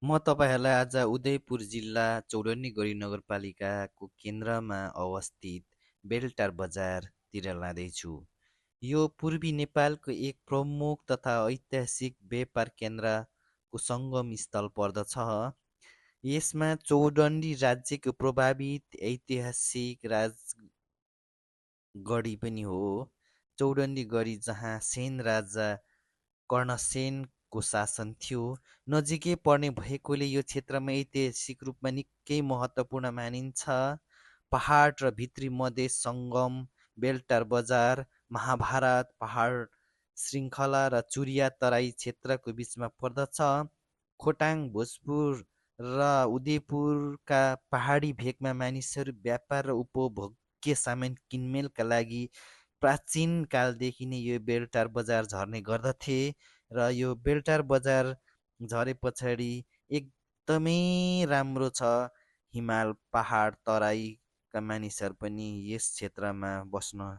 म तपाईँहरूलाई आज उदयपुर जिल्ला चौडन्नीगढी नगरपालिकाको केन्द्रमा अवस्थित बेलटार बजारतिर लाँदैछु। यो पूर्वी नेपालको एक प्रमुख तथा ऐतिहासिक व्यापार केन्द्रको सङ्गम स्थल पर्दछ। यसमा चौडन्डी राज्यको प्रभावित ऐतिहासिक राजगढी पनि हो। चौडन्डी गढी जहाँ सेन राजा कर्णसेनको शासन थियो। नजिकै पर्ने भएकोले यो क्षेत्रमा ऐतिहासिक रूपमा निकै महत्त्वपूर्ण मानिन्छ। पहाड र भित्री मधेस सङ्गम बेलटार बजार महाभारत पहाड श्रृङ्खला र चुरिया तराई क्षेत्रको बिचमा पर्दछ। खोटाङ भोजपुर र उदयपुरका पहाडी भेगमा मानिसहरू व्यापार र उपभोग्य सामान किनमेलका लागि प्राचीन कालदेखि नै यो बेलटार बजार झर्ने गर्दथे र यो बेलटार बजार झरे पछाडि एकदमै राम्रो छ। हिमाल पहाड तराईका मानिसहरू पनि यस क्षेत्रमा बस्न